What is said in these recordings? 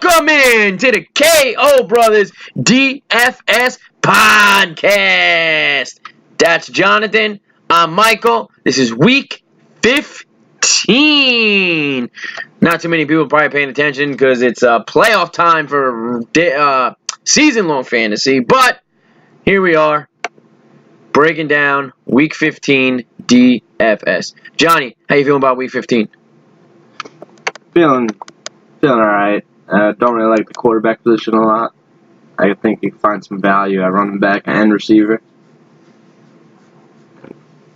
Welcome in to the KO Brothers DFS podcast. That's Jonathan. I'm Michael. This is week 15. Not too many people probably paying attention because it's playoff time for season-long fantasy. But here we are, breaking down week 15 DFS. Johnny, how you feeling about week 15? Feeling all right. Don't really like the quarterback position a lot. I think you can find some value at running back and receiver.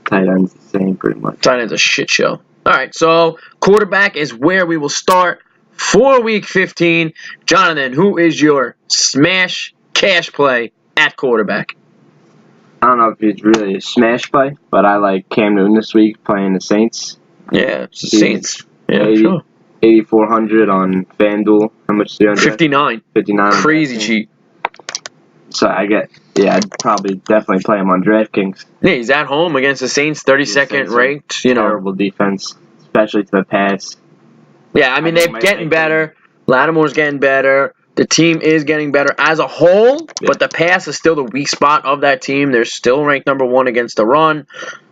Tight end's the same, pretty much. Tight end's a shit show. All right, so quarterback is where we will start for week 15. Jonathan, who is your smash cash play at quarterback? I don't know if he's really a smash play, but I like Cam Newton this week playing the Saints. Yeah, it's the Saints. Yeah, 80, sure. 8,400 on FanDuel. How much is he on? 59. 59. Crazy cheap. So I'd probably definitely play him on DraftKings. Yeah, he's at home against the Saints, 32nd ranked. Terrible defense, especially to the pass. Yeah, I mean, they're getting better. Lattimore's getting better. The team is getting better as a whole, but the pass is still the weak spot of that team. They're still ranked number 1 against the run.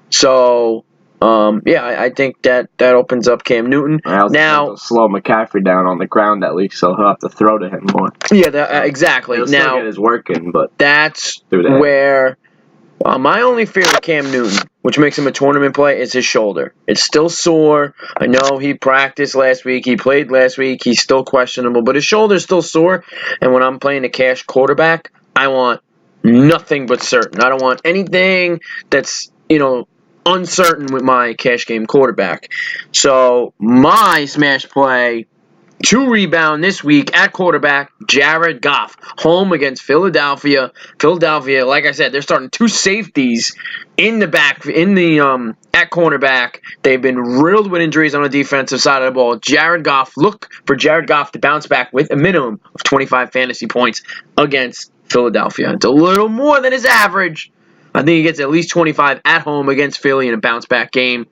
So, I think that opens up Cam Newton. Now, slow McCaffrey down on the ground at least, so he'll have to throw to him more. Yeah, exactly. He'll still get his work in, but that's where my only fear with Cam Newton, which makes him a tournament play, is his shoulder. It's still sore. I know he practiced last week. He played last week. He's still questionable, but his shoulder's still sore. And when I'm playing a cash quarterback, I want nothing but certain. I don't want anything that's, uncertain with my cash game quarterback. So my smash play to rebound this week at quarterback, Jared Goff, home against Philadelphia. Philadelphia, like I said, they're starting 2 safeties at cornerback. They've been riddled with injuries on the defensive side of the ball. Look for Jared Goff to bounce back with a minimum of 25 fantasy points against Philadelphia. It's a little more than his average. I think he gets at least 25 at home against Philly in a bounce-back game.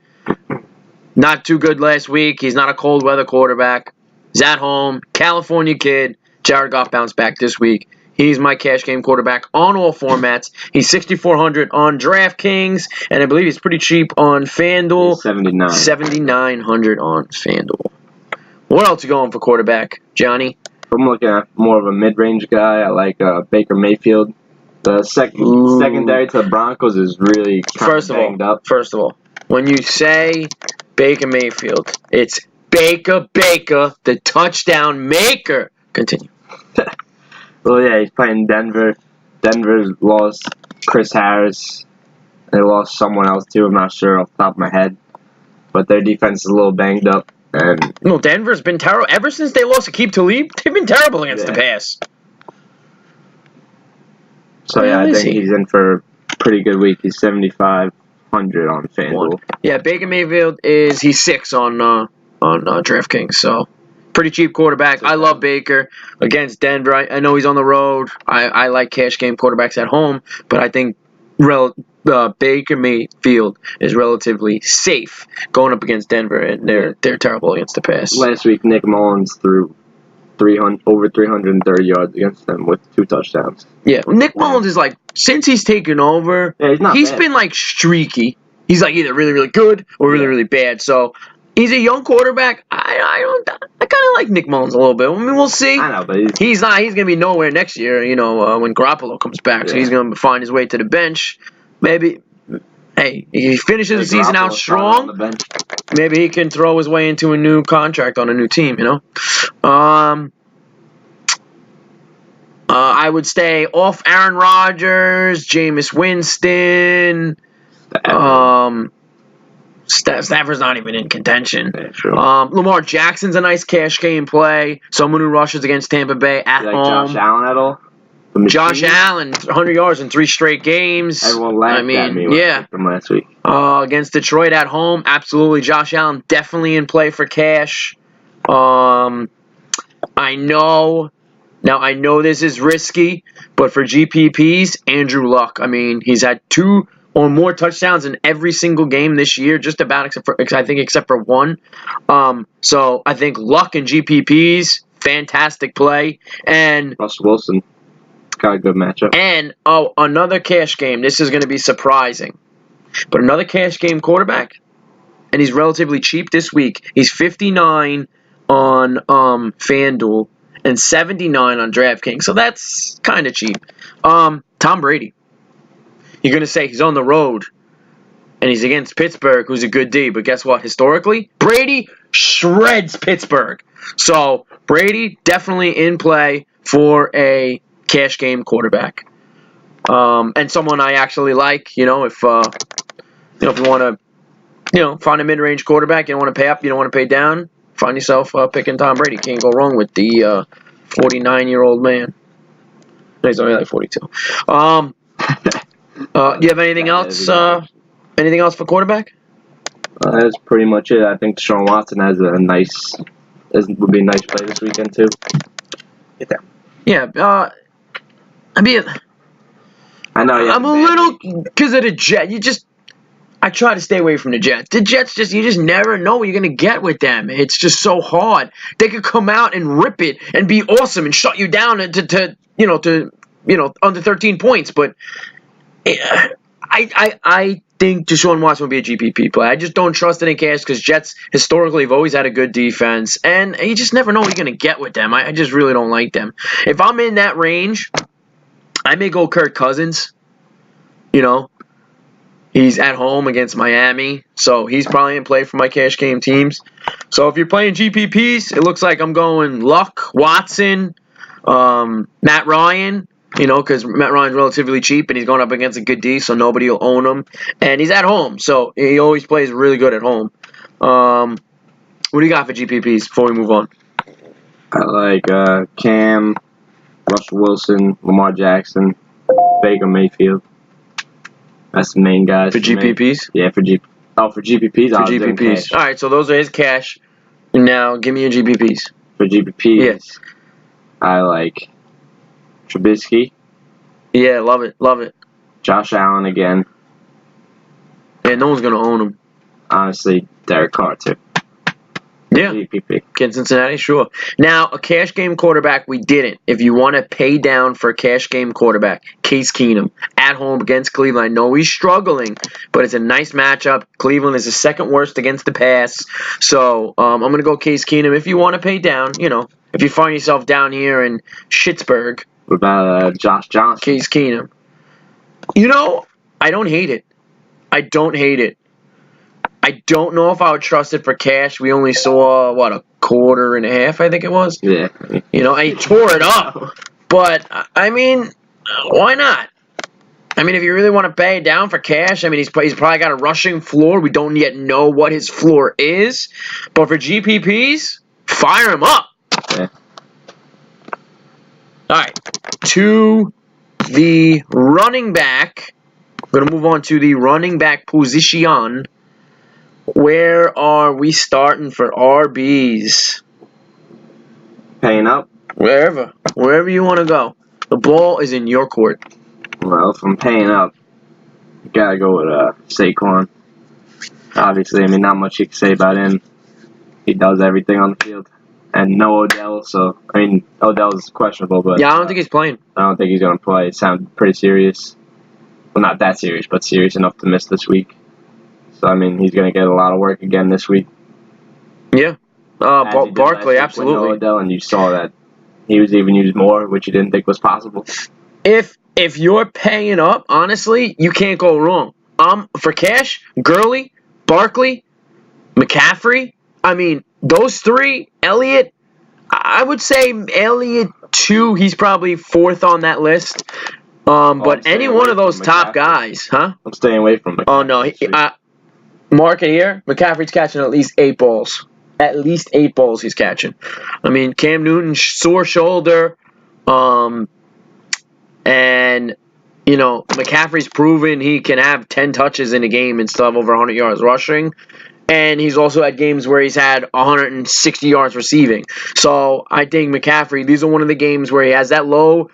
Not too good last week. He's not a cold-weather quarterback. He's at home. California kid. Jared Goff bounced back this week. He's my cash game quarterback on all formats. He's 6,400 on DraftKings, and I believe he's pretty cheap on FanDuel. 7,900 on FanDuel. What else you going for quarterback, Johnny? I'm looking at more of a mid-range guy. I like Baker Mayfield. The secondary to the Broncos is really banged up. First of all, when you say Baker Mayfield, it's Baker, the touchdown maker. Continue. Well, yeah, he's playing Denver. Denver's lost Chris Harris. They lost someone else, too. I'm not sure off the top of my head. But their defense is a little banged up. Denver's been terrible. Ever since they lost Aqib Talib, they've been terrible against the pass. So, I think he's in for a pretty good week. He's 7,500 on FanDuel. Yeah, Baker Mayfield he's 6 on DraftKings, so pretty cheap quarterback. I love Baker against Denver. I know he's on the road. I like cash game quarterbacks at home, but I think Baker Mayfield is relatively safe going up against Denver, and they're terrible against the pass. Last week, Nick Mullins threw over 330 yards against them with 2 touchdowns. Yeah, Nick Mullins is since he's taken over, he's been streaky. He's either really, really good or really, really bad. So he's a young quarterback. I kind of like Nick Mullins a little bit. I mean, we'll see. I know, but he's going to be nowhere next year, when Garoppolo comes back. Yeah. So he's going to find his way to the bench. Maybe, hey, he finishes the season out strong. Maybe he can throw his way into a new contract on a new team, I would stay off Aaron Rodgers, Jameis Winston. Stafford's not even in contention. Yeah, sure. Lamar Jackson's a nice cash game play. Someone who rushes against Tampa Bay at home. Josh Allen at all? Josh Allen, 100 yards in 3 straight games. Everyone laughed at me from last week. Against Detroit at home, absolutely. Josh Allen definitely in play for cash. I know this is risky, but for GPPs, Andrew Luck. I mean, he's had 2 or more touchdowns in every single game this year, just about except for one. So I think Luck and GPPs fantastic play. And Russell Wilson got a good matchup. And, another cash game. This is going to be surprising. But another cash game quarterback, and he's relatively cheap this week. He's 59 on FanDuel and 79 on DraftKings. So that's kind of cheap. Tom Brady. You're going to say he's on the road, and he's against Pittsburgh, who's a good D. But guess what? Historically, Brady shreds Pittsburgh. So Brady definitely in play for a cash game quarterback. And someone I actually like, if you want to, find a mid-range quarterback, you don't want to pay up, you don't want to pay down, find yourself picking Tom Brady. Can't go wrong with the 49-year-old man. No, he's only like 42. Do you have anything else? Anything else for quarterback? That's pretty much it. I think Deshaun Watson would be a nice play this weekend too. Get down. Yeah. I mean, I know. I'm a little because of the Jets. I try to stay away from the Jets. The Jets you just never know what you're gonna get with them. It's just so hard. They could come out and rip it and be awesome and shut you down to under 13 points. But I think Deshaun Watson will be a GPP play. I just don't trust it in cash because Jets historically have always had a good defense, and you just never know what you're gonna get with them. I just really don't like them. If I'm in that range, I may go Kirk Cousins. He's at home against Miami, so he's probably in play for my cash game teams. So if you're playing GPPs, it looks like I'm going Luck, Watson, Matt Ryan, because Matt Ryan's relatively cheap, and he's going up against a good D, so nobody will own him. And he's at home, so he always plays really good at home. What do you got for GPPs before we move on? I like Cam, Russell Wilson, Lamar Jackson, Baker Mayfield. That's the main guys. For GPPs? Yeah, for GPPs. For GPPs. All right, so those are his cash. Now, give me your GPPs. For GPPs, yes. I like Trubisky. Yeah, love it. Josh Allen again. Yeah, no one's going to own him. Honestly, Derek Carr, too. Yeah. GPP. Against Cincinnati, sure. Now, a cash game quarterback, we didn't. If you want to pay down for a cash game quarterback, Case Keenum at home against Cleveland. I know he's struggling, but it's a nice matchup. Cleveland is the second worst against the pass. So I'm going to go Case Keenum. If you want to pay down, if you find yourself down here in Schittsburg. What about Josh Johnson? Case Keenum. I don't hate it. I don't know if I would trust it for cash. We only saw, a quarter and a half, I think it was? Yeah. I tore it up. But, why not? If you really want to pay down for cash, he's probably got a rushing floor. We don't yet know what his floor is. But for GPPs, fire him up. Yeah. All right. To the running back. We're going to move on to the running back position. Where are we starting for RBs? Paying up? Wherever you want to go. The ball is in your court. Well, if I'm paying up, you gotta go with Saquon. Obviously, not much you can say about him. He does everything on the field. And no Odell, so, Odell's questionable, but... Yeah, I don't think he's playing. I don't think he's going to play. It sounds pretty serious. Well, not that serious, but serious enough to miss this week. So, he's going to get a lot of work again this week. Yeah. Barkley, absolutely. No Odell, and you saw that he was even used more, which you didn't think was possible. If you're paying up, honestly, you can't go wrong. For cash, Gurley, Barkley, McCaffrey, those three, Elliott, I would say Elliott, too, he's probably fourth on that list. But any one of those top guys, huh? I'm staying away from McCaffrey. Oh, no. Mark it here. McCaffrey's catching at least 8 balls. At least 8 balls he's catching. Cam Newton, sore shoulder. And, McCaffrey's proven he can have 10 touches in a game and still have over 100 yards rushing. And he's also had games where he's had 160 yards receiving. So I think McCaffrey, these are one of the games where he has that low,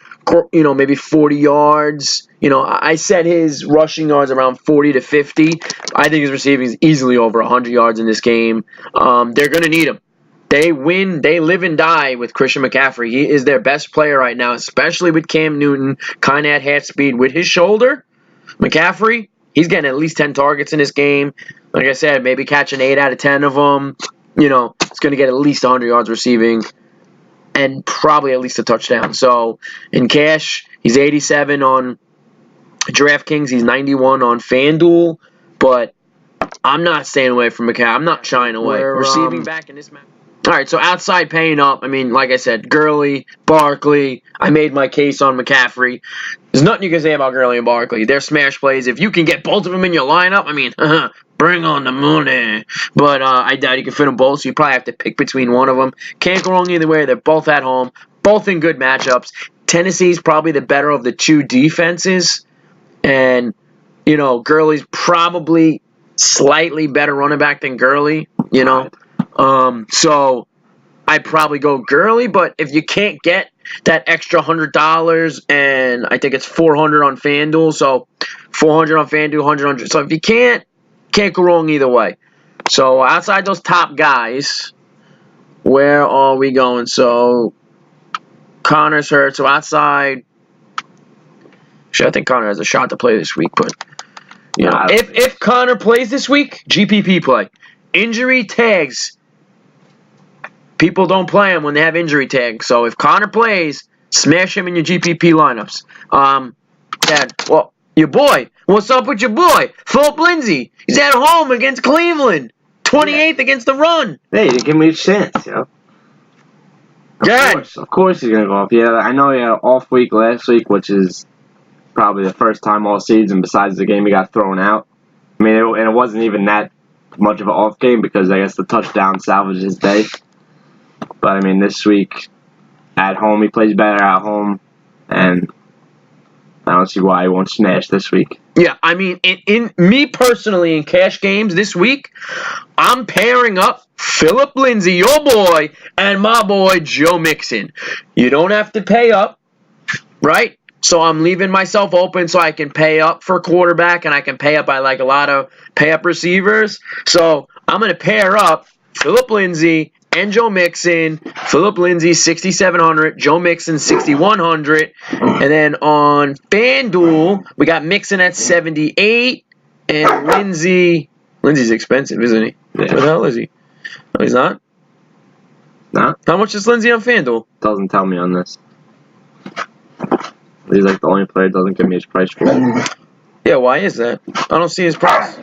maybe 40 yards. I said his rushing yards around 40 to 50. I think his receiving is easily over 100 yards in this game. They're going to need him. They win, they live and die with Christian McCaffrey. He is their best player right now, especially with Cam Newton kind of at half speed with his shoulder. McCaffrey, he's getting at least 10 targets in this game. Like I said, maybe catching 8 out of 10 of them. You know, it's going to get at least 100 yards receiving and probably at least a touchdown. So in cash, he's 87 on DraftKings. He's 91 on FanDuel. But I'm not staying away from McCaffrey. I'm not shying away. Receiving back in this match. All right, so outside paying up, I mean, like I said, Gurley, Barkley. I made my case on McCaffrey. There's nothing you can say about Gurley and Barkley. They're smash plays. If you can get both of them in your lineup, I mean, bring on the money. But I doubt you can fit them both, so you probably have to pick between one of them. Can't go wrong either way. They're both at home, both in good matchups. Tennessee's probably the better of the two defenses. And, you know, Gurley's probably slightly better running back than Gurley, you know. So I'd probably go Gurley, but if you can't get that extra $100, and I think it's $400 on FanDuel, so $400 on FanDuel, $100. So if you can't go wrong either way. So outside those top guys, where are we going? So Connor's hurt. So outside, actually, I think Connor has a shot to play this week, but you know, if Connor plays this week, GPP play. Injury tags. People don't play him when they have injury tags. So if Connor plays, smash him in your GPP lineups. Well, your boy. What's up with your boy? Philip Lindsay. He's at home against Cleveland. 28th against the run. Hey, you give me a chance, yo. Of course he's going to go up. Yeah, I know he had an off week last week, which is probably the first time all season besides the game he got thrown out. I mean, and it wasn't even that much of an off game because I guess the touchdown salvaged his day. But, I mean, this week, at home, he plays better at home, and I don't see why he won't smash this week. Yeah, I mean, in me personally, in cash games this week, I'm pairing up Philip Lindsay, your boy, and my boy, Joe Mixon. You don't have to pay up, right? So I'm leaving myself open so I can pay up for quarterback, and I can pay up. I like a lot of pay-up receivers. So I'm going to pair up Philip Lindsay and Joe Mixon. Philip Lindsay, 6,700. Joe Mixon, 6,100. And then on FanDuel, we got Mixon at 78. And Lindsay's expensive, isn't he? Yeah. What the hell is he? No, he's not. No? How much is Lindsay on FanDuel? Doesn't tell me on this. He's like the only player that doesn't give me his price for it. Yeah, why is that? I don't see his price.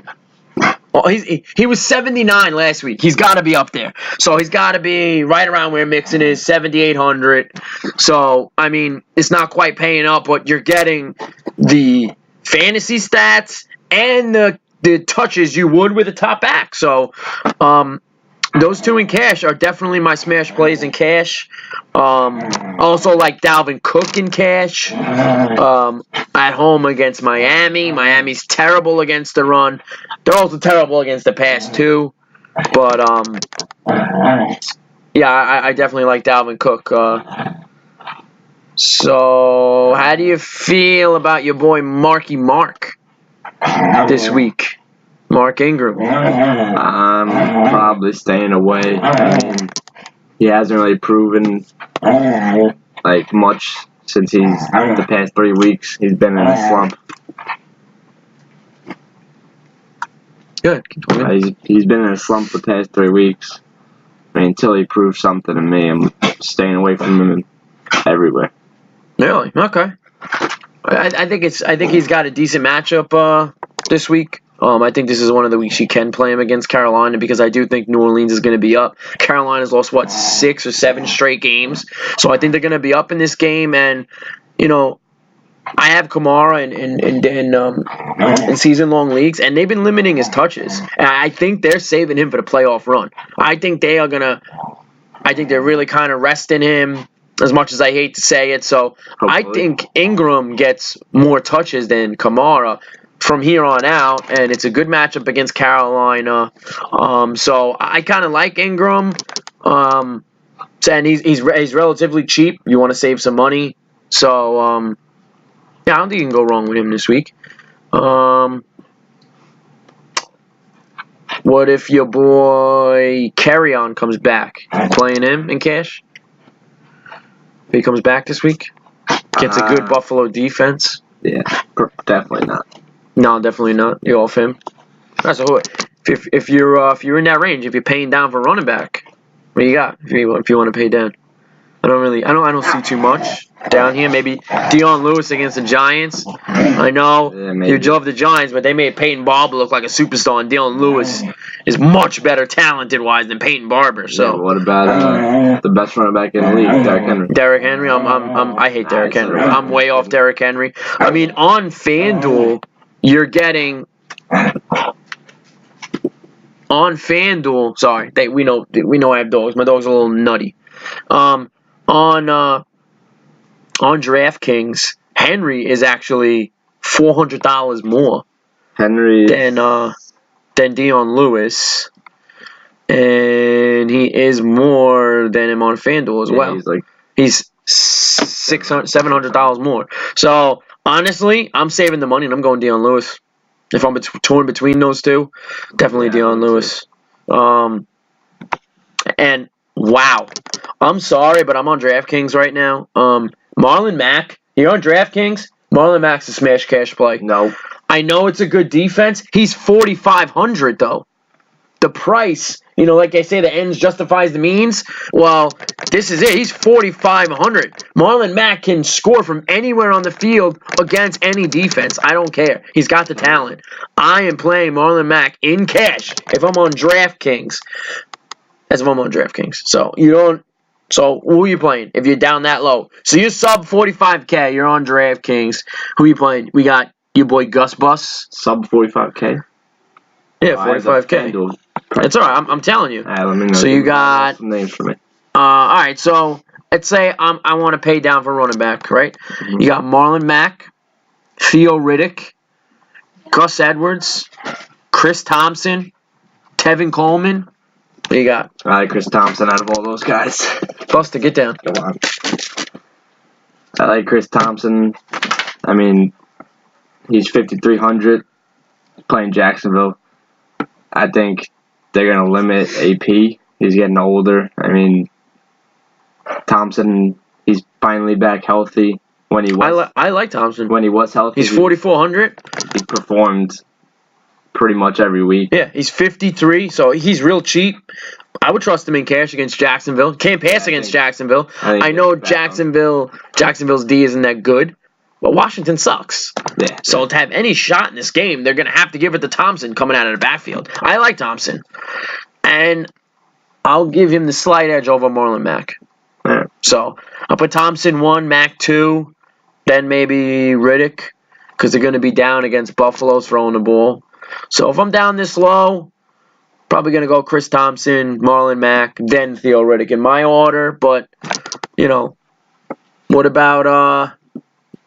Well, he was 79 last week. He's got to be up there. So he's got to be right around where Mixon is, 7,800. So, I mean, it's not quite paying up, but you're getting the fantasy stats and the touches you would with a top back. So, those two in cash are definitely my smash plays in cash. Also like Dalvin Cook in cash. At home against Miami. Miami's terrible against the run. They're also terrible against the pass too. But yeah, I definitely like Dalvin Cook. So how do you feel about your boy Marky Mark this week? Mark Ingram. I'm probably staying away. I mean, he hasn't really proven like much since the past 3 weeks. He's been in a slump. Good. He's been in a slump the past 3 weeks. I mean, until he proves something to me, I'm staying away from him everywhere. Really? Okay. I think he's got a decent matchup this week. I think this is one of the weeks you can play him against Carolina because I do think New Orleans is going to be up. Carolina's lost, 6 or 7 straight games. So I think they're going to be up in this game. And, you know, I have Kamara in season-long leagues, and they've been limiting his touches. And I think they're saving him for the playoff run. I think they're really kind of resting him, as much as I hate to say it. So hopefully. I think Ingram gets more touches than Kamara from here on out, and it's a good matchup against Carolina. So I kind of like Ingram, and he's relatively cheap. You want to save some money, so yeah, I don't think you can go wrong with him this week. What if your boy Carry-On comes back? Playing him in cash? If he comes back this week? Gets a good Buffalo defense? Yeah, definitely not. No, definitely not. You off him? That's a if you're in that range, if you're paying down for running back, what do you got? If you want to pay down, I don't see too much down here. Maybe Dion Lewis against the Giants. I know you love the Giants, but they made Peyton Barber look like a superstar, and Dion Lewis is much better talented-wise than Peyton Barber. So what about the best running back in the league, Derrick Henry? Derrick Henry, I hate Derrick Henry. I'm way off Derrick Henry. I mean, on FanDuel, you're getting. On FanDuel, sorry, we know I have dogs. My dog's a little nutty. On DraftKings, Henry is actually $400 more than Dion Lewis, and he is more than him on FanDuel as well. He's $700 more. So honestly, I'm saving the money and I'm going Dion Lewis. If I'm torn between those two, definitely Dion Lewis. And wow, I'm sorry, but I'm on DraftKings right now. Marlon Mack, you're on DraftKings. Marlon Mack's a smash cash play. No, I know it's a good defense. He's 4,500 though. The price, like they say, the ends justifies the means. Well, this is it. He's 4,500. Marlon Mack can score from anywhere on the field against any defense. I don't care. He's got the talent. I am playing Marlon Mack in cash if I'm on DraftKings. As if I'm on DraftKings. So who are you playing if you're down that low? So you're sub 45K. You're on DraftKings. Who are you playing? We got your boy Gus Bus. Sub 45K. Yeah, 45K. It's all right. I'm telling you. Let me know. So you got some names for me. All right. So let's say I want to pay down for running back, right? Mm-hmm. You got Marlon Mack, Theo Riddick, Gus Edwards, Chris Thompson, Tevin Coleman. What do you got? I like Chris Thompson out of all those guys. Buster, get down. Come on. I like Chris Thompson. I mean, he's 5,300. Playing Jacksonville. I think they're going to limit AP. He's getting older. I mean, Thompson, he's finally back healthy. When he was, I like Thompson. When he was healthy. He's 4,400. He performed pretty much every week. Yeah, he's 53, so he's real cheap. I would trust him in cash against Jacksonville. Can't pass against Jacksonville. I know Jacksonville's D isn't that good. But Washington sucks. Yeah. So to have any shot in this game, they're going to have to give it to Thompson coming out of the backfield. I like Thompson. And I'll give him the slight edge over Marlon Mack. Yeah. So I'll put Thompson 1, Mack 2, then maybe Riddick, because they're going to be down against Buffalo throwing the ball. So if I'm down this low, probably going to go Chris Thompson, Marlon Mack, then Theo Riddick in my order. But, what about...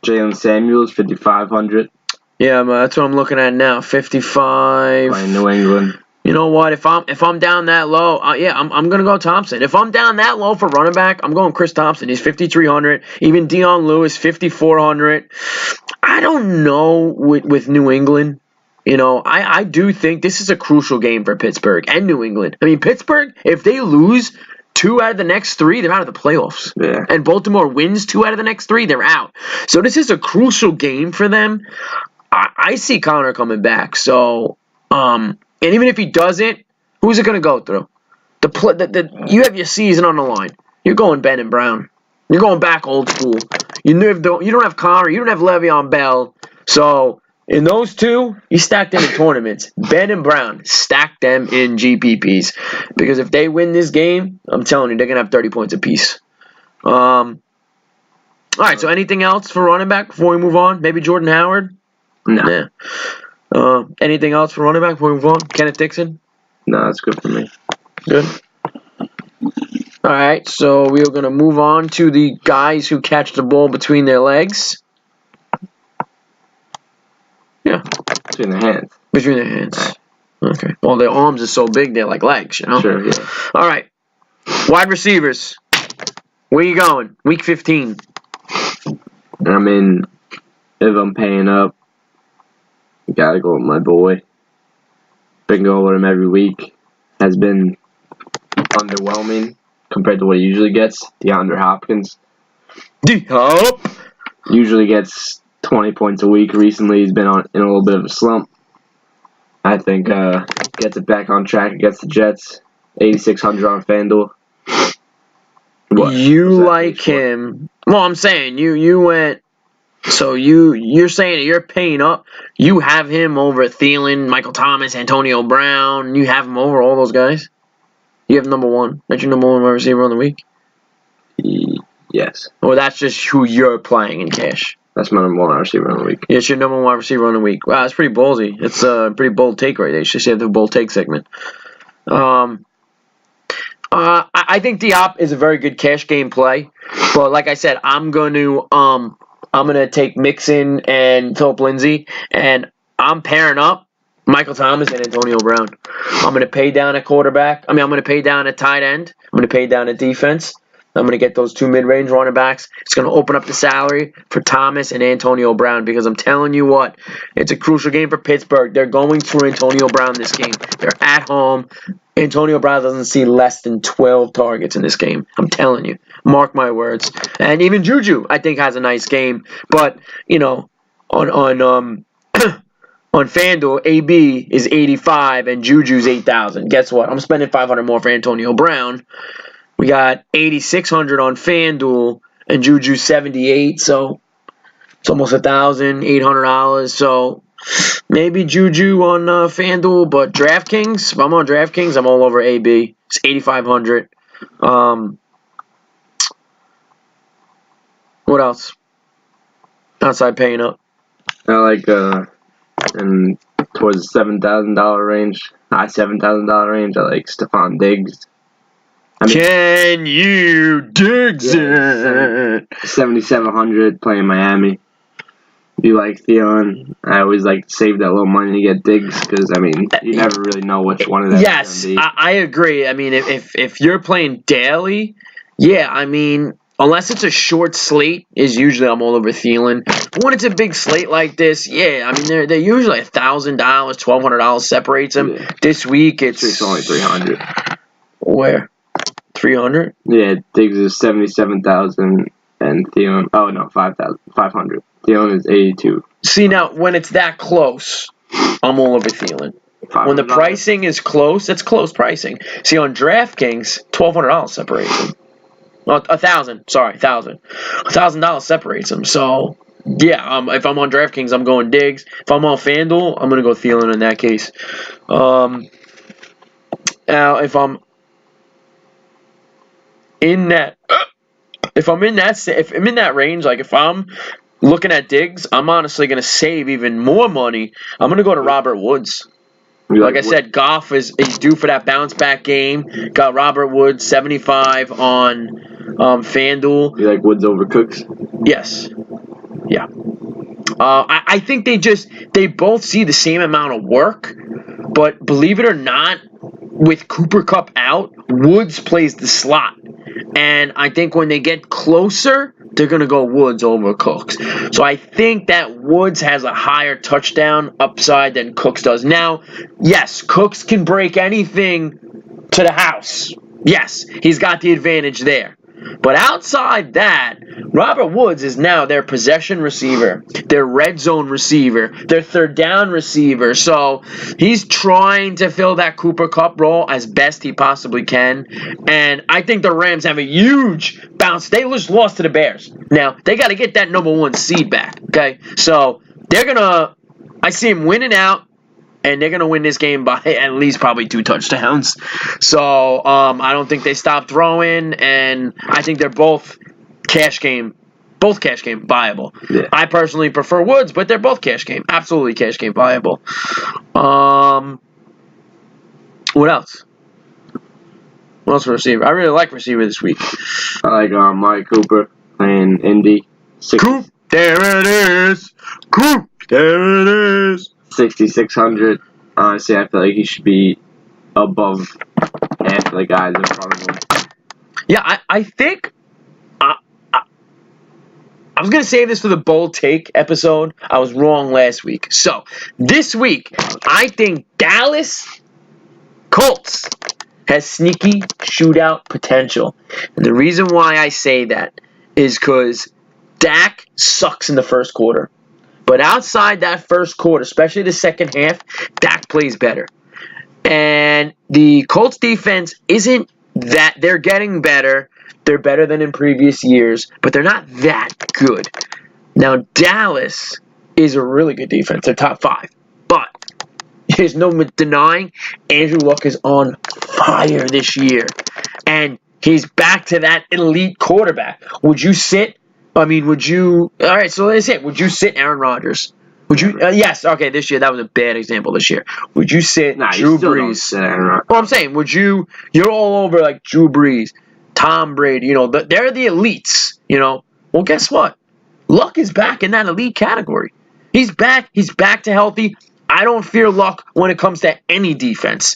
Jalen Samuels, 5,500. Yeah, that's what I'm looking at now. 55. Playing New England. You know what? If I'm down that low, I'm gonna go Thompson. If I'm down that low for running back, I'm going Chris Thompson. He's 5,300. Even Dion Lewis, 5,400. I don't know with New England. I do think this is a crucial game for Pittsburgh and New England. I mean, Pittsburgh, if they lose 2 out of the next 3, they're out of the playoffs. Yeah. And Baltimore wins 2 out of the next 3, they're out. So this is a crucial game for them. I see Connor coming back. So, and even if he doesn't, who's it going to go through? You have your season on the line. You're going Ben and Brown. You're going back old school. You don't have Connor. You don't have Le'Veon Bell. So in those 2, you stack them in tournaments. Ben and Brown, stack them in GPPs. Because if they win this game, I'm telling you, they're going to have 30 points apiece. All right, so anything else for running back before we move on? Maybe Jordan Howard? No. Yeah. Anything else for running back before we move on? Kenneth Dixon? No, that's good for me. Good. All right, so we are going to move on to the guys who catch the ball between their legs. Yeah. Between their hands. Between their hands. Okay. Well, their arms are so big, they're like legs, Sure, yeah. All right. Wide receivers. Where you going? Week 15. I mean, if I'm paying up, got to go with my boy. Been going with him every week. Has been underwhelming compared to what he usually gets. DeAndre Hopkins D-Hop. usually gets 20 points a week. Recently, he's been in a little bit of a slump. I think gets it back on track against the Jets. 8,600 on FanDuel. What? You like him? Well, I'm saying you went. So you're saying that you're paying up. You have him over Thielen, Michael Thomas, Antonio Brown. You have him over all those guys. You have number one. That's your number one wide receiver on the week. Yes. Or that's just who you're playing in cash. That's my number one wide receiver on the week. Yeah, it's your number one wide receiver on the week. Wow, that's pretty ballsy. It's a pretty bold take right there. You should see the bold take segment. I think Diop is a very good cash game play, but like I said, I'm gonna take Mixon and Philip Lindsay, and I'm pairing up Michael Thomas and Antonio Brown. I'm gonna pay down a quarterback. I'm gonna pay down a tight end. I'm gonna pay down a defense. I'm going to get those two mid-range running backs. It's going to open up the salary for Thomas and Antonio Brown because I'm telling you what, it's a crucial game for Pittsburgh. They're going through Antonio Brown this game. They're at home. Antonio Brown doesn't see less than 12 targets in this game. I'm telling you. Mark my words. And even Juju, I think, has a nice game. But, on FanDuel, AB is 85 and Juju's 8,000. Guess what? I'm spending 500 more for Antonio Brown. We got 8,600 on FanDuel and Juju 78, so it's almost $1,800. So maybe Juju on FanDuel, but DraftKings, if I'm on DraftKings, I'm all over AB. It's 8,500. What else? Outside paying up. I like and towards the $7,000 range, high $7,000 range. I like Stephon Diggs. Can you dig it? 7,700 playing Miami. If you like Thielen, I always like to save that little money to get Diggs because, you never really know which one of them yes, is going to be. I agree. If you're playing daily, yeah, unless it's a short slate, is usually I'm all over Thielen. But when it's a big slate like this, yeah, they're usually $1,000, $1,200 separates them. Yeah. This week it's only 300. Where? 300? Yeah, Diggs is 77,000 and Thielen. Oh no, 500. Thielen is 82. See now, when it's that close, I'm all over Thielen. When the pricing is close, it's close pricing. See on DraftKings, $1,200 separates them. Oh, $1,000. Sorry, $1,000. $1,000 separates them. So yeah, if I'm on DraftKings, I'm going Diggs. If I'm on FanDuel, I'm gonna go Thielen in that case. Now if I'm in that range, like if I'm looking at Diggs, I'm honestly going to save even more money. I'm going to go to Robert Woods. Like I said, Goff is due for that bounce back game. Got Robert Woods 75 on FanDuel. You like Woods over Cooks? Yes. Yeah. I think they both see the same amount of work, but believe it or not, with Cooper Kupp out, Woods plays the slot. And I think when they get closer, they're going to go Woods over Cooks. So I think that Woods has a higher touchdown upside than Cooks does. Now, yes, Cooks can break anything to the house. Yes, he's got the advantage there. But outside that, Robert Woods is now their possession receiver, their red zone receiver, their third down receiver. So he's trying to fill that Cooper Kupp role as best he possibly can. And I think the Rams have a huge bounce. They just lost to the Bears. Now, they got to get that number one seed back. Okay? So I see him winning out. And they're going to win this game by at least probably 2 touchdowns. So I don't think they stop throwing. And I think they're both cash game viable. Yeah. I personally prefer Woods, but they're both cash game. Absolutely cash game viable. What else? What else for receiver? I really like receiver this week. I like Mari Cooper playing Indy. Coop, there it is. Coop, there it is. 6,600. Honestly, I feel like he should be above half the guys in front of him. Yeah, I think I'm was going to save this for the bold take episode. I was wrong last week. So, this week, I think Dallas Colts has sneaky shootout potential. And the reason why I say that is because Dak sucks in the first quarter. But outside that first quarter, especially the second half, Dak plays better. And the Colts defense isn't that, they're getting better. They're better than in previous years, but they're not that good. Now, Dallas is a really good defense. They're top 5. But there's no denying Andrew Luck is on fire this year. And he's back to that elite quarterback. Would you sit? All right, so let's say, would you sit Aaron Rodgers? Would you? Yes. Okay. This year, that was a bad example. This year, would you sit Drew Brees? Well, I'm saying, would you? You're all over like Drew Brees, Tom Brady. They're the elites. Well, guess what? Luck is back in that elite category. He's back. He's back to healthy. I don't fear Luck when it comes to any defense.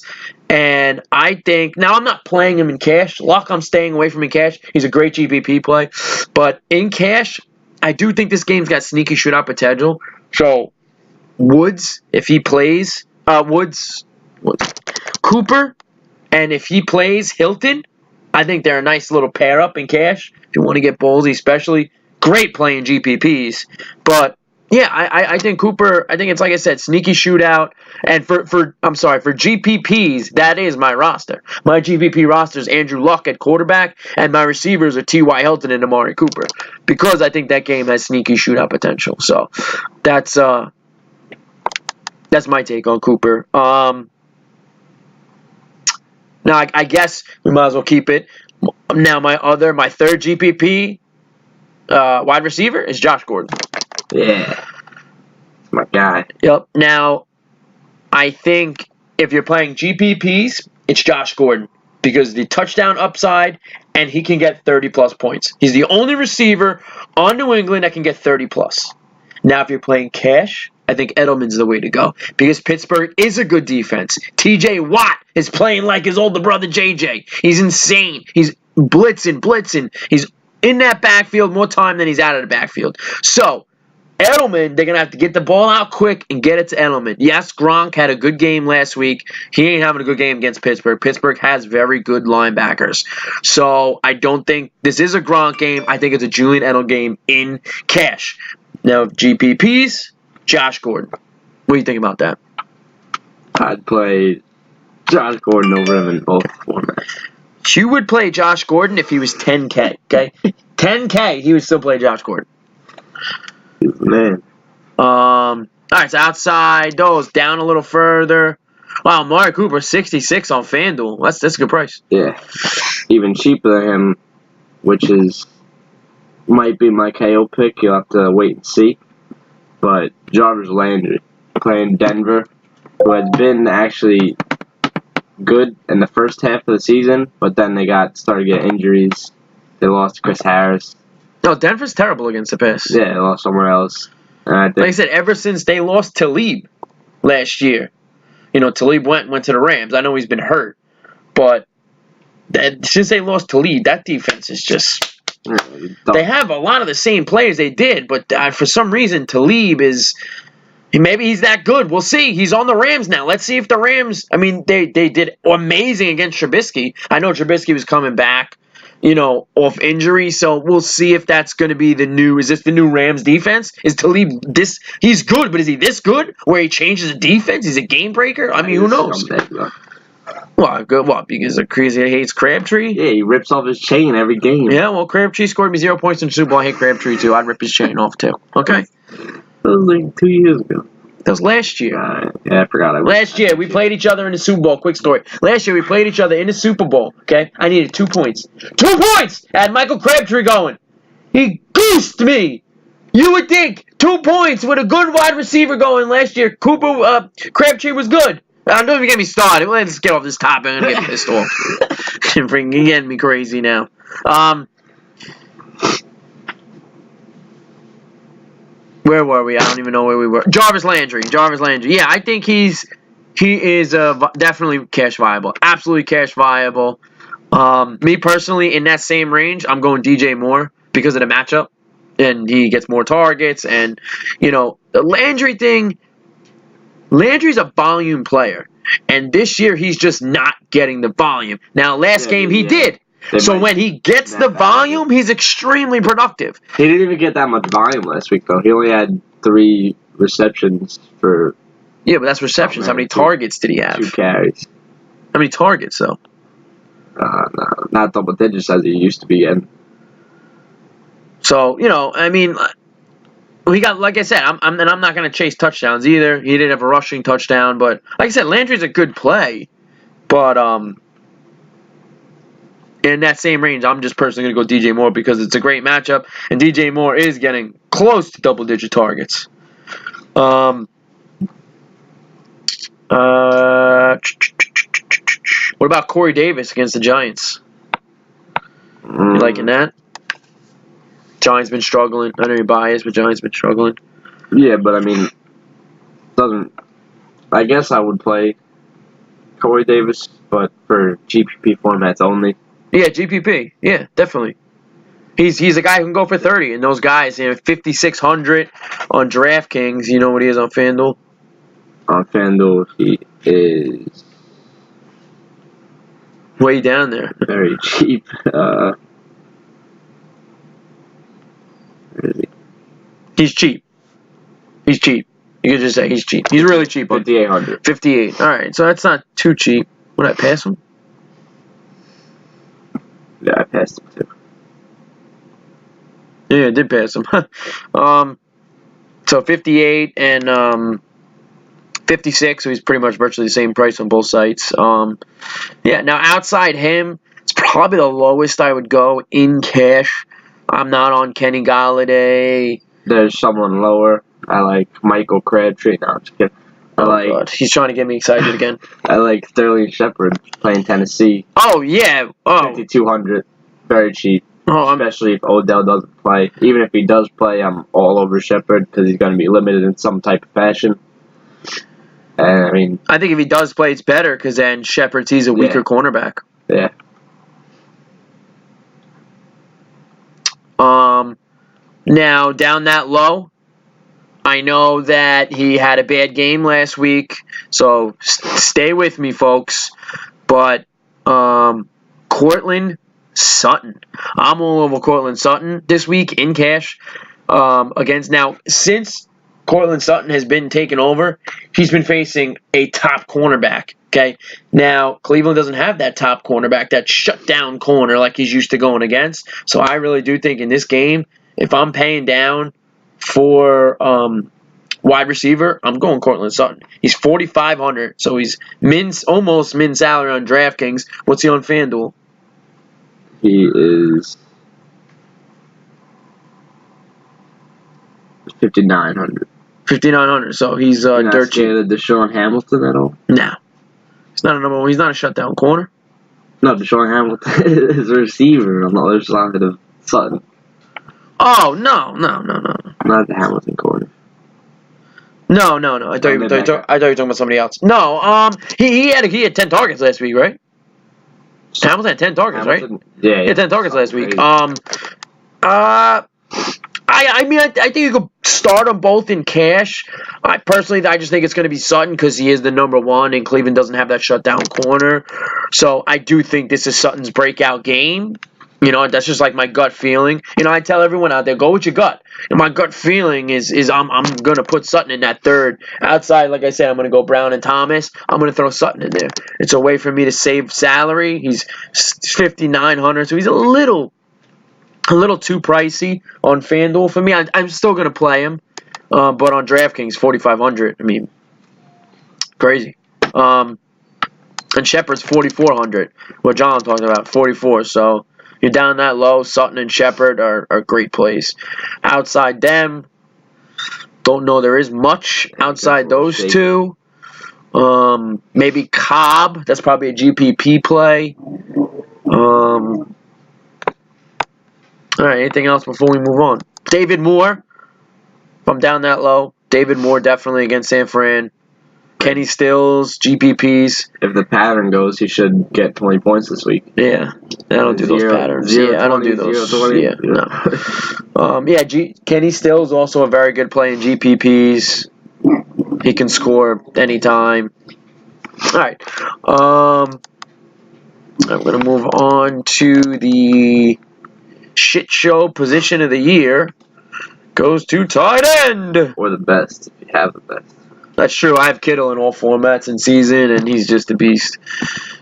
And I think, now I'm not playing him in cash. Luck, I'm staying away from in cash. He's a great GPP play. But in cash, I do think this game's got sneaky shootout potential. So, Woods, if he plays, Cooper, and if he plays Hilton, I think they're a nice little pair up in cash. If you want to get ballsy, especially, great playing GPPs. But, yeah, I think Cooper, I think it's like I said, sneaky shootout. And for GPPs, that is my roster. My GPP roster is Andrew Luck at quarterback, and my receivers are T.Y. Hilton and Amari Cooper. Because I think that game has sneaky shootout potential. So that's my take on Cooper. Now I guess we might as well keep it. Now my third GPP wide receiver is Josh Gordon. Yeah. My guy. Yep. Now, I think if you're playing GPPs, it's Josh Gordon because the touchdown upside, and he can get 30-plus points. He's the only receiver on New England that can get 30-plus. Now, if you're playing cash, I think Edelman's the way to go because Pittsburgh is a good defense. T.J. Watt is playing like his older brother J.J. He's insane. He's blitzing. He's in that backfield more time than he's out of the backfield. So, Edelman, they're going to have to get the ball out quick and get it to Edelman. Yes, Gronk had a good game last week. He ain't having a good game against Pittsburgh. Pittsburgh has very good linebackers. So I don't think this is a Gronk game. I think it's a Julian Edelman game in cash. Now, GPPs, Josh Gordon. What do you think about that? I'd play Josh Gordon over him in both formats. You would play Josh Gordon if he was 10K, okay? 10K, he would still play Josh Gordon. Man. All right, so outside those, down a little further. Wow, Amari Cooper, 66 on FanDuel. That's a good price. Yeah. Even cheaper than him, which might be my KO pick. You'll have to wait and see. But Jarvis Landry playing Denver, who has been actually good in the first half of the season, but then they started getting injuries. They lost Chris Harris. No, Denver's terrible against the pass. Yeah, they lost somewhere else. Like I said, ever since they lost Talib last year, Talib went to the Rams. I know he's been hurt, but since they lost Talib, that defense is just. They have a lot of the same players they did, but for some reason, Talib is. Maybe he's that good. We'll see. He's on the Rams now. Let's see if the Rams. They did amazing against Trubisky. I know Trubisky was coming back. Off injury. So we'll see if that's going to be is this the new Rams defense? Is Talib this, he's good, but is he this good where he changes the defense? He's a game breaker? Who knows? Well, good. What? Because Crazy hates Crabtree? Yeah, he rips off his chain every game. Yeah, well, Crabtree scored me 0 points in the Super Bowl. I hate Crabtree too. I'd rip his chain off too. Okay? That was like 2 years ago. That was last year. Yeah, I forgot. Last year, we played each other in the Super Bowl. Quick story. Last year, we played each other in the Super Bowl, okay? I needed 2 points. 2 points! I had Michael Crabtree going. He goosed me. You would think 2 points with a good wide receiver going last year. Crabtree was good. Don't even get me started. Let's get off this topic. I'm going to get pissed off. You're getting me crazy now. Where were we? I don't even know where we were. Jarvis Landry. Yeah, I think he is definitely cash viable. Absolutely cash viable. Me personally, in that same range, I'm going DJ Moore because of the matchup. and he gets more targets. And, the Landry thing, Landry's a volume player. And this year, he's just not getting the volume. Now, last game, he did. So when he gets the volume, he's extremely productive. He didn't even get that much volume last week, though. He only had 3 receptions for... Yeah, but that's receptions. How many targets did he have? 2 carries. How many targets, though? No, not double digits as he used to be in. So, we got, like I said, I'm not going to chase touchdowns either. He didn't have a rushing touchdown, but like I said, Landry's a good play. But in that same range, I'm just personally going to go DJ Moore because it's a great matchup, and DJ Moore is getting close to double-digit targets. What about Corey Davis against the Giants? You liking that? Giants been struggling. I know you're biased, but Giants been struggling. Yeah, but I mean, I guess I would play Corey Davis, but for GPP formats only. Yeah, GPP. Yeah, definitely. He's a guy who can go for 30, and those guys, 5,600 on DraftKings. You know what he is on FanDuel? On FanDuel, he is way down there. Very cheap. He's cheap. He's cheap. You can just say he's cheap. He's really cheap. 5,800. 58. All right, so that's not too cheap. Would I pass him? Yeah, I passed him too. Yeah, I did pass him. So 58 and 56, so he's pretty much virtually the same price on both sites. Yeah, now outside him, it's probably the lowest I would go in cash. I'm not on Kenny Galladay. There's someone lower. I like Michael Crabtree. No, I'm just kidding. God. He's trying to get me excited again. I like Sterling Shepard playing Tennessee. Oh, yeah. 5,200. Very cheap. Especially if Odell doesn't play. Even if he does play, I'm all over Shepard because he's going to be limited in some type of fashion. And I mean, I think if he does play, it's better because then Shepard's a weaker cornerback. Yeah. Now down that low, I know that he had a bad game last week, so stay with me, folks. But Courtland Sutton, I'm all over Courtland Sutton this week in cash. Since Courtland Sutton has been taken over, he's been facing a top cornerback. Okay, now Cleveland doesn't have that top cornerback, that shutdown corner like he's used to going against. So I really do think in this game, if I'm paying down for wide receiver, I'm going Courtland Sutton. He's 4,500, so he's almost min salary on DraftKings. What's he on FanDuel? He is 5,900. 5,900. So he's dirt cheap. Of Deshaun Hamilton at all? No, he's not a number one. He's not a shutdown corner. No, Deshaun Hamilton is a receiver on the other side of Sutton. Oh no! Not the Hamilton corner. No. I thought you were talking about somebody else. No. He had 10 targets last week, right? Hamilton had 10 targets, right? Yeah. He had 10 targets last week. I think you could start them both in cash. I just think it's going to be Sutton because he is the number one, and Cleveland doesn't have that shutdown corner. So I do think this is Sutton's breakout game. That's just like my gut feeling. I tell everyone out there, go with your gut. And my gut feeling is I'm going to put Sutton in that third. Outside, like I said, I'm going to go Brown and Thomas. I'm going to throw Sutton in there. It's a way for me to save salary. He's 5,900, so he's a little too pricey on FanDuel for me. I'm still going to play him, but on DraftKings, 4,500. I mean, crazy. And Shepard's 4,400. What John talking about, 44. So you're down that low. Sutton and Shepard are great plays. Outside them, don't know there is much outside those two. Maybe Cobb. That's probably a GPP play. All right, anything else before we move on? David Moore. If I'm down that low, David Moore definitely against San Fran. Kenny Stills, GPPs. If the pattern goes, he should get 20 points this week. Yeah, I don't do those patterns. I don't do those. 20. Yeah, no. Kenny Stills also a very good play in GPPs. He can score anytime. All right. I'm going to move on to the shit show position of the year. Goes to tight end. Or the best, if you have the best. That's true. I have Kittle in all formats in season, and he's just a beast.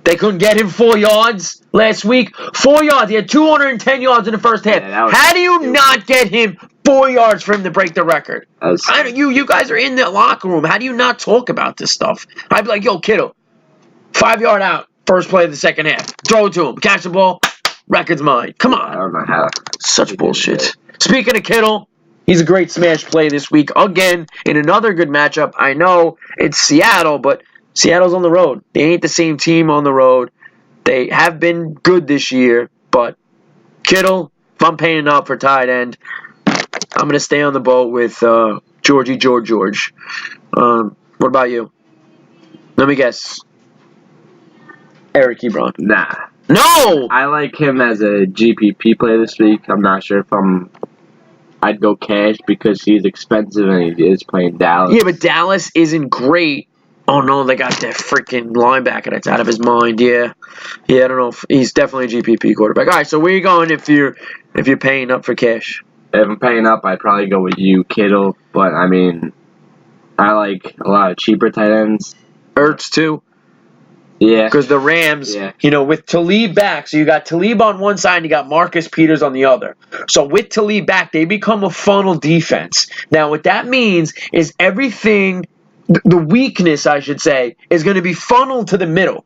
They couldn't get him 4 yards last week. 4 yards. He had 210 yards in the first half. Yeah, How do you not get him 4 yards for him to break the record? You guys are in the locker room. How do you not talk about this stuff? I'd be like, yo, Kittle, 5 yard out, first play of the second half. Throw it to him. Catch the ball. Record's mine. Come on. I don't know how. Such bullshit. Speaking of Kittle, he's a great smash play this week. Again, in another good matchup. I know it's Seattle, but Seattle's on the road. They ain't the same team on the road. They have been good this year, but Kittle, if I'm paying up for tight end, I'm going to stay on the boat with George. What about you? Let me guess. Eric Ebron. Nah. No! I like him as a GPP play this week. I'm not sure if I'd go cash because he's expensive and he is playing Dallas. Yeah, but Dallas isn't great. Oh, no, they got that freaking linebacker that's out of his mind. Yeah, I don't know. He's definitely a GPP quarterback. All right, so where you going if you're paying up for cash? If I'm paying up, I'd probably go with you, Kittle. But, I mean, I like a lot of cheaper tight ends. Ertz, too. Yeah. Because the Rams, with Talib back, so you got Talib on one side and you got Marcus Peters on the other. So with Talib back, they become a funnel defense. Now, what that means is everything, the weakness, I should say, is going to be funneled to the middle.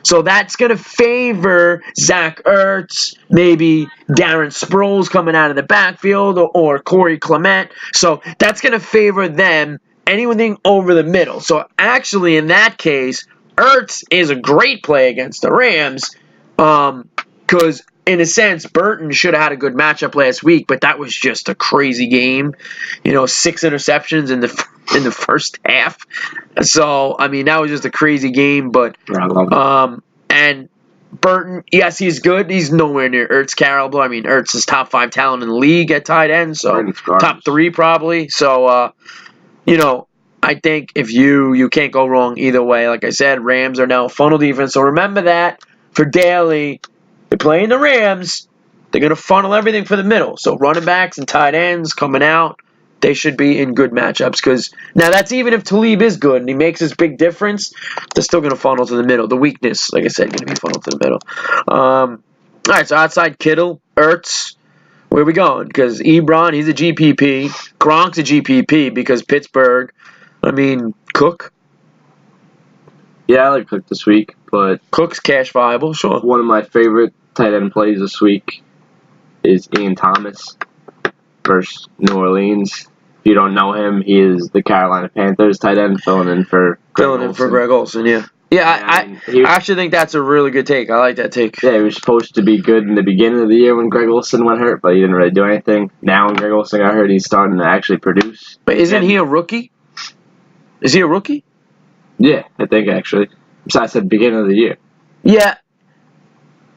So that's going to favor Zach Ertz, maybe Darren Sproles coming out of the backfield, or Corey Clement. So that's going to favor them, anything over the middle. So actually, in that case, Ertz is a great play against the Rams because, in a sense, Burton should have had a good matchup last week, but that was just a crazy game. 6 interceptions in the first half. So, I mean, that was just a crazy game. But and Burton, yes, he's good. He's nowhere near Ertz caliber. I mean, Ertz is top 5 talent in the league at tight end, so top 3 probably. So, I think if you can't go wrong either way. Like I said, Rams are now a funnel defense. So remember that for Daly. They're playing the Rams. They're going to funnel everything for the middle. So running backs and tight ends coming out, they should be in good matchups. Because now that's even if Talib is good and he makes this big difference, they're still going to funnel to the middle. The weakness, like I said, going to be funneled to the middle. All right, so outside Kittle, Ertz, where we going? Because Ebron, he's a GPP. Gronk's a GPP because Pittsburgh. I mean, Cook. Yeah, I like Cook this week, but Cook's cash viable, sure. One of my favorite tight end plays this week is Ian Thomas versus New Orleans. If you don't know him, he is the Carolina Panthers tight end filling in for Greg Olsen, yeah. I actually think that's a really good take. I like that take. Yeah, he was supposed to be good in the beginning of the year when Greg Olsen went hurt, but he didn't really do anything. Now when Greg Olsen got hurt, he's starting to actually produce. But isn't he a rookie? Is he a rookie? Yeah, I think actually. So I said beginning of the year. Yeah.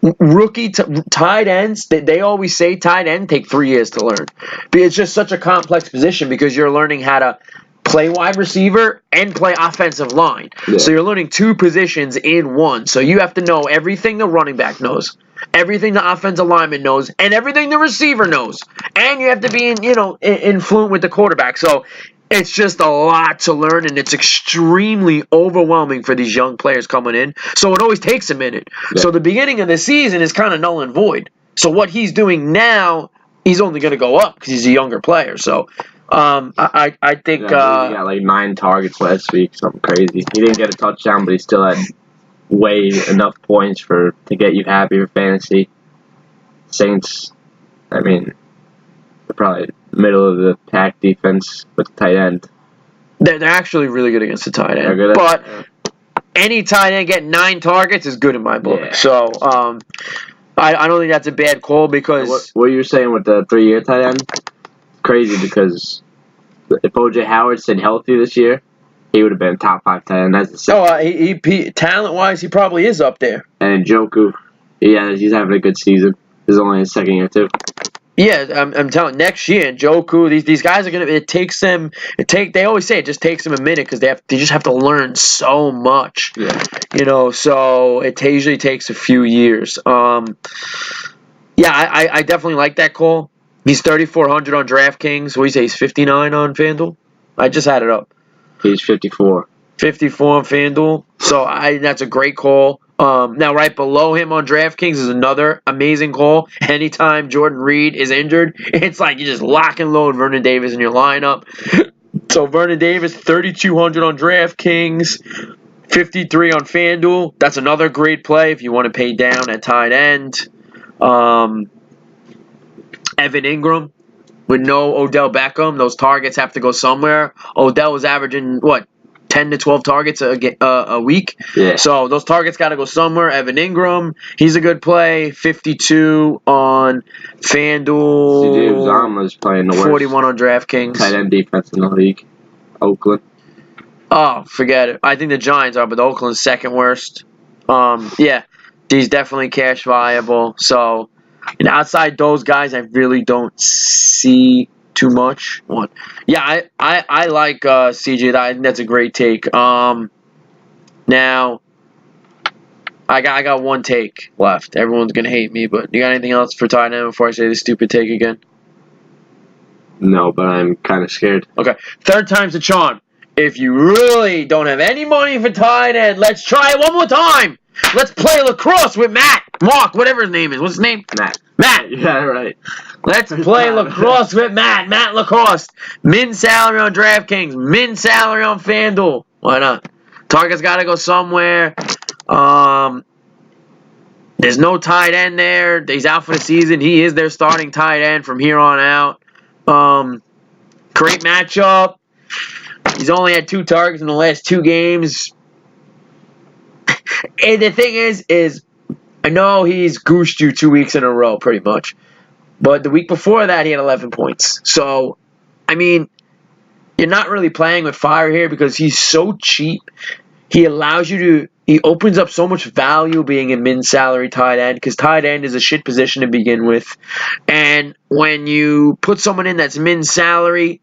Rookie tight ends, they always say tight end take 3 years to learn. But it's just such a complex position because you're learning how to play wide receiver and play offensive line. Yeah. So you're learning 2 positions in one. So you have to know everything the running back knows, everything the offensive lineman knows, and everything the receiver knows. And you have to be in fluent with the quarterback. So it's just a lot to learn, and it's extremely overwhelming for these young players coming in. So it always takes a minute. Yeah. So the beginning of the season is kind of null and void. So what he's doing now, he's only going to go up because he's a younger player. So I think... he got like 9 targets last week, something crazy. He didn't get a touchdown, but he still had way enough points to get you happy with fantasy. Saints, I mean, they're probably middle of the pack defense with the tight end. They're actually really good against the tight end. But any tight end getting 9 targets is good in my book. Yeah. So I don't think that's a bad call because... What you were saying with the 3-year tight end? Crazy because if O.J. Howard stayed healthy this year, He would have been top 5 tight end. That's the second. Oh, he talent-wise, he probably is up there. And Njoku, he's having a good season. This is only his second year too. Yeah, I'm telling. Next year, Njoku, these guys are gonna. It takes them. They always say it just takes them a minute because they just have to learn so much. Yeah. So it usually takes a few years. Yeah, I definitely like that call. He's 3,400 on DraftKings. What do you say? He's 59 on FanDuel. I just had it up. He's 54. 54 on FanDuel. So that's a great call. Now, right below him on DraftKings is another amazing call. Anytime Jordan Reed is injured, it's like you just lock and load Vernon Davis in your lineup. So Vernon Davis, 3,200 on DraftKings, 53 on FanDuel. That's another great play if you want to pay down at tight end. Evan Ingram with no Odell Beckham. Those targets have to go somewhere. Odell was averaging, 10 to 12 targets a week. Yeah. So those targets got to go somewhere. Evan Ingram, he's a good play. 52 on FanDuel. CJ Uzomah's playing the worst. 41 on DraftKings. Tight end defense in the league. Oakland. Oh, forget it. I think the Giants are, but Oakland's second worst. Yeah, he's definitely cash viable. So, outside those guys, I really don't see too much. Yeah, I like CJ. I think that's a great take. Now, I got one take left. Everyone's gonna hate me, but you got anything else for tight end before I say this stupid take again? No, but I'm kind of scared. Okay, third time's the charm. If you really don't have any money for tight end, let's try it one more time. Let's play lacrosse with Matt. Mark, whatever his name is. What's his name? Matt. Yeah, right. Let's play lacrosse with Matt. Matt Lacoste. Min salary on DraftKings. Min salary on FanDuel. Why not? Target's got to go somewhere. There's no tight end there. He's out for the season. He is their starting tight end from here on out. Great matchup. He's only had 2 targets in the last 2 games. And the thing is I know he's goosed you 2 weeks in a row, pretty much. But the week before that, he had 11 points. So, I mean, you're not really playing with fire here because he's so cheap. He allows you to... He opens up so much value being a min-salary tight end because tight end is a shit position to begin with. And when you put someone in that's min-salary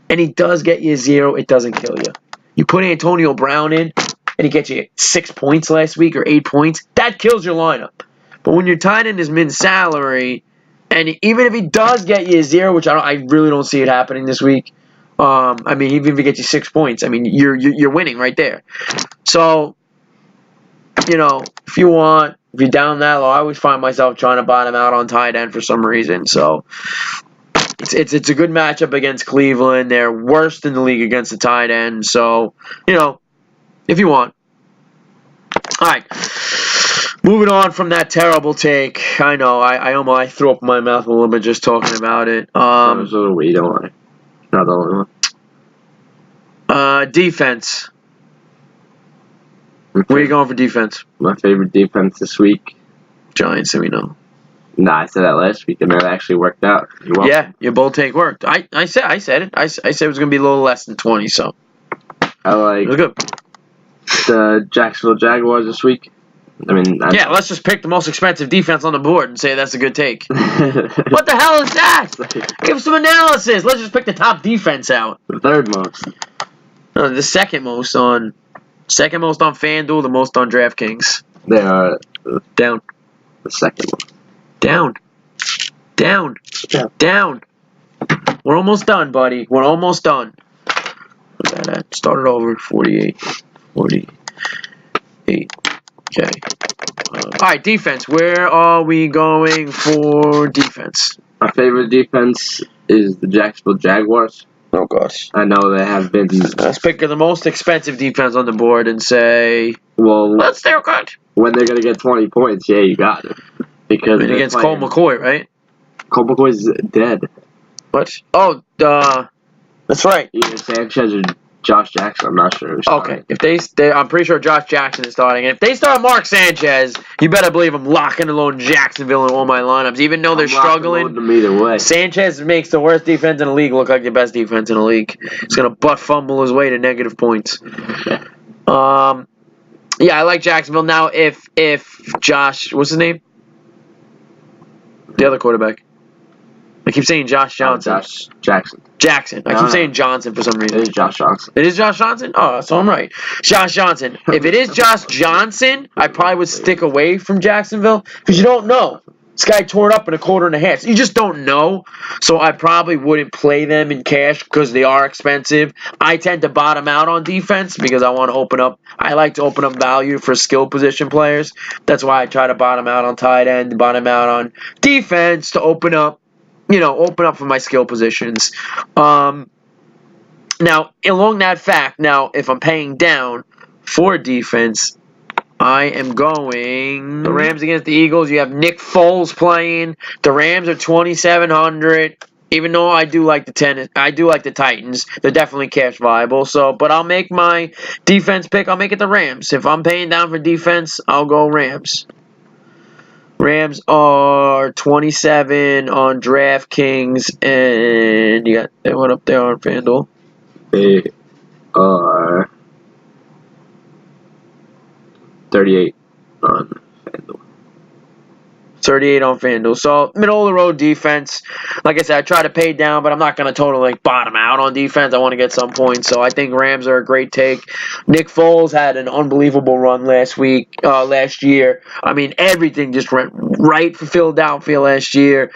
and he does get you 0, it doesn't kill you. You put Antonio Brown in and he gets you 6 points last week or 8 points, that kills your lineup. But when your tight end is min-salary, and even if he does get you 0, which I really don't see it happening this week, I mean, even if he gets you 6 points, I mean, you're winning right there. So, if you're down that low, I always find myself trying to bottom out on tight end for some reason. So, it's a good matchup against Cleveland. They're worst in the league against the tight end. So, if you want. All right. Moving on from that terrible take. I know, I almost threw up my mouth a little bit just talking about it. So we don't want it. Not the only one. Defense. Okay. Where are you going for defense? My favorite defense this week. Giants, we know. Nah, I said that last week, and that actually worked out. Yeah, your bold take worked. I said it. I said it was going to be a little less than 20, so. I like it was good. The Jacksonville Jaguars this week. I mean, yeah, let's just pick the most expensive defense on the board and say that's a good take. What the hell is that? Give some analysis. Let's just pick the top defense out. The third most. The second most on FanDuel, the most on DraftKings. They are down. The second one. Down. We're almost done, buddy. We're almost done. Look at that. Started over 48. Okay. All right, defense. Where are we going for defense? My favorite defense is the Jacksonville Jaguars. Oh, gosh. I know they have been... Let's pick the most expensive defense on the board and say... Well... Let's do good. When they're going to get 20 points, yeah, you got it. Because against Colt McCoy, right? Colt McCoy's dead. What? Oh, that's right. Either Sanchez or Josh Jackson, I'm not sure who's Okay, if they, I'm pretty sure Josh Jackson is starting. And if they start Mark Sanchez, you better believe I'm locking and loading Jacksonville in all my lineups, even though they're struggling. Them either way. Sanchez makes the worst defense in the league look like the best defense in the league. He's gonna butt fumble his way to negative points. Yeah, I like Jacksonville now. If Josh, what's his name? The other quarterback. I keep saying Josh Johnson. Josh Jackson. Jackson. I keep saying Johnson for some reason. It is Josh Johnson. It is Josh Johnson? Oh, so I'm right. Josh Johnson. If it is Josh Johnson, I probably would stick away from Jacksonville because you don't know. This guy tore it up in a quarter and a half. So you just don't know. So I probably wouldn't play them in cash because they are expensive. I tend to bottom out on defense because I want to open up. I like to open up value for skill position players. That's why I try to bottom out on tight end, bottom out on defense to open up. Open up for my skill positions. Now, along that fact, if I'm paying down for defense, I am going the Rams against the Eagles. You have Nick Foles playing. The Rams are 2,700. Even though I do like the Titans. They're definitely cash viable. But I'll make my defense pick. I'll make it the Rams. If I'm paying down for defense, I'll go Rams. Rams are 27 on DraftKings, and you got what up there on FanDuel? They are 38 on FanDuel. 38 on FanDuel. So, middle-of-the-road defense. Like I said, I try to pay down, but I'm not going to totally bottom out on defense. I want to get some points. So, I think Rams are a great take. Nick Foles had an unbelievable run last year. I mean, everything just went right for Philadelphia last year.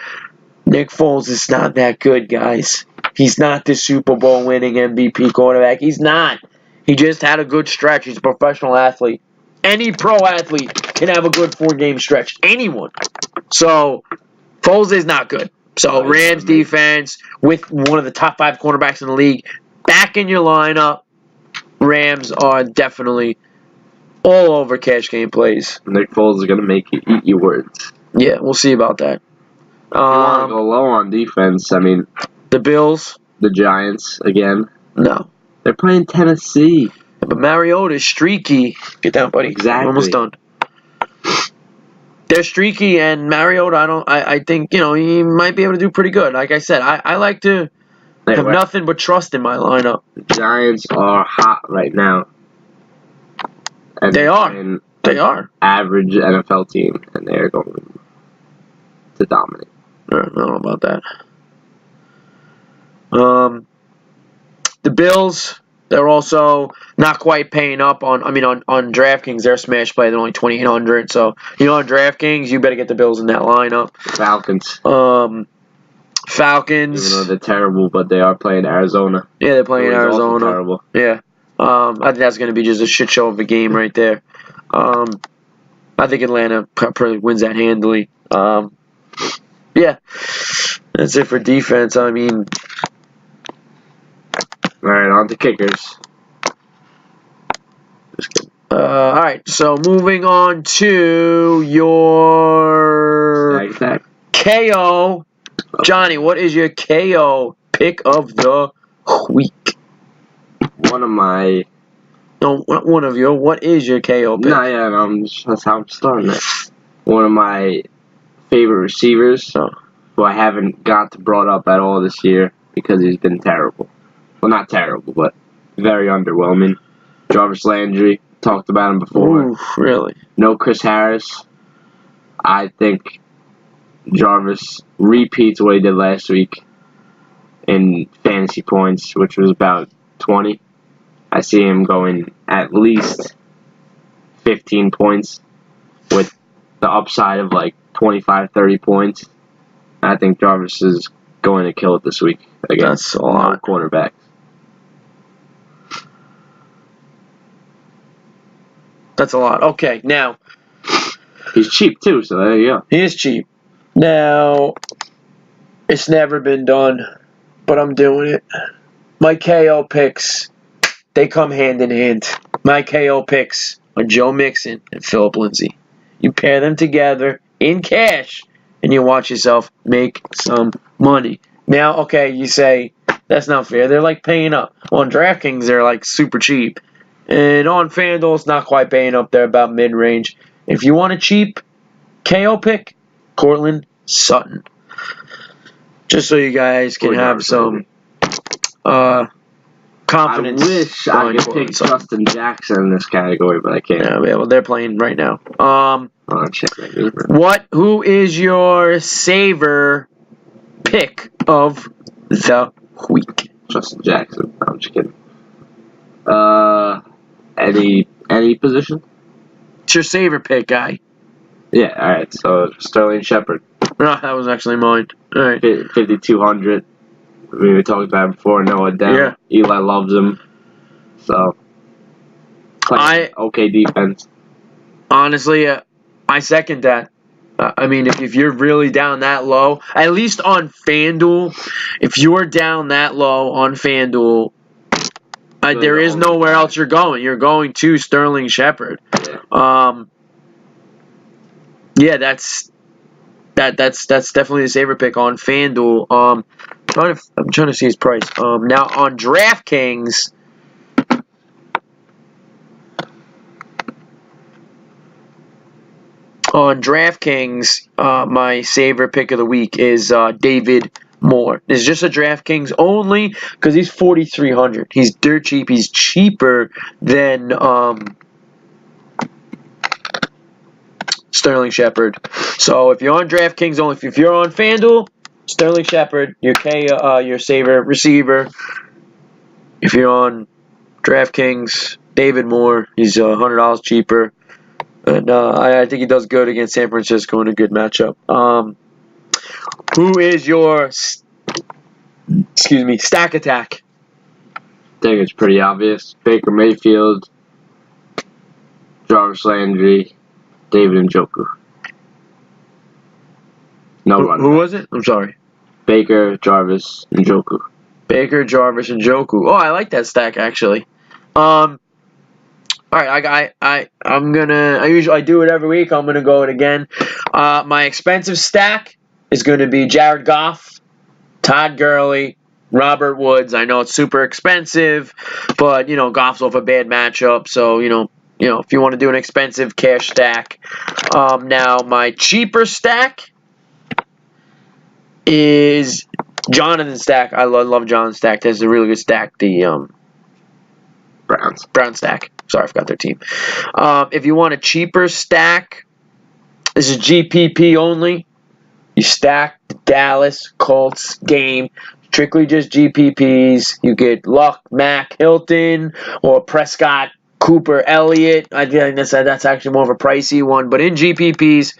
Nick Foles is not that good, guys. He's not the Super Bowl winning MVP quarterback. He's not. He just had a good stretch. He's a professional athlete. Any pro athlete can have a good 4-game stretch. Anyone. So, Foles is not good. So, Rams defense with one of the top 5 cornerbacks in the league back in your lineup. Rams are definitely all over cash game plays. Nick Foles is going to make you eat your words. Yeah, we'll see about that. If you want to go low on defense, I mean... The Bills? The Giants, again. No. They're playing Tennessee. But Mariota is streaky. Get down, buddy. Exactly. We're almost done. They're streaky, and Mariota, I think, he might be able to do pretty good. Like I said, I like to have nothing but trust in my lineup. The Giants are hot right now. And they are. They are. Average NFL team, and they're going to dominate. I don't know about that. The Bills... They're also not quite paying up on DraftKings. They're smash play. They're only 2,800. So, on DraftKings, you better get the Bills in that lineup. Falcons. Falcons. Even though they're terrible, but they are playing Arizona. Yeah, they're playing Arizona. Terrible. Yeah. I think that's going to be just a shit show of a game right there. I think Atlanta probably wins that handily. Yeah. That's it for defense. I mean... All right, on to kickers. All right, so moving on to your KO. Johnny, what is your KO pick of the week? One of my... No, not one of your. What is your KO pick? That's how I'm starting it. One of my favorite receivers, who I haven't got brought up at all this year because he's been terrible. Well, not terrible, but very underwhelming. Jarvis Landry, talked about him before. Ooh, really? No Chris Harris. I think Jarvis repeats what he did last week in fantasy points, which was about 20. I see him going at least 15 points with the upside of 25, 30 points. I think Jarvis is going to kill it this week against a lot. Quarterbacks. That's a lot. Okay, now. He's cheap, too, so there you go. He is cheap. Now, it's never been done, but I'm doing it. My KO picks, they come hand in hand. My KO picks are Joe Mixon and Phillip Lindsay. You pair them together in cash, and you watch yourself make some money. Now, okay, you say, That's not fair. They're like paying up. On DraftKings, they're like super cheap. And on FanDuel, it's not quite paying up. They're about mid-range. If you want a cheap KO pick, Cortland Sutton. Just so you guys can have some confidence. I wish I could pick Justin Jackson in this category, but I can't. Yeah, well, they're playing right now. Check my neighbor. Who is your savor pick of the week? Justin Jackson. No, I'm just kidding. Any position? It's your savor pick, guy. Yeah, alright, so Sterling Shepard. No, that was actually mine. Alright. 5,200. We talked about it before. Noah Dem. Yeah. Eli loves him. So, okay defense. Honestly, I second that. I mean, if you're really down that low, at least on FanDuel, if you're down that low on FanDuel, there is nowhere else you're going. You're going to Sterling Shepard. Yeah, that's definitely the saver pick on FanDuel. I'm trying to see his price. Now on DraftKings, my saver pick of the week is David Moore. It's just a DraftKings only because he's 4,300. He's dirt cheap. He's cheaper than Sterling Shepard. So if you're on DraftKings only, if you're on FanDuel, Sterling Shepard, your saver receiver. If you're on DraftKings, David Moore, he's $100 cheaper, and I think he does good against San Francisco in a good matchup. Who is your stack attack? I think it's pretty obvious. Baker Mayfield, Jarvis Landry, David Njoku. Who was it? I'm sorry. Baker, Jarvis, Njoku. Baker, Jarvis, and Njoku. Oh, I like that stack actually. All right, I usually do it every week. I'm gonna go it again. My expensive stack is gonna be Jared Goff, Todd Gurley, Robert Woods. I know it's super expensive, but Goff's off a bad matchup, so if you want to do an expensive cash stack. Now my cheaper stack is Jonathan stack. I love Jonathan stack. That's a really good stack. The Brown stack. Sorry, I forgot their team. If you want a cheaper stack, this is GPP only. You stack the Dallas Colts game. Strictly just GPPs. You get Luck, Mack, Hilton, or Prescott, Cooper, Elliott. I think that's actually more of a pricey one. But in GPPs,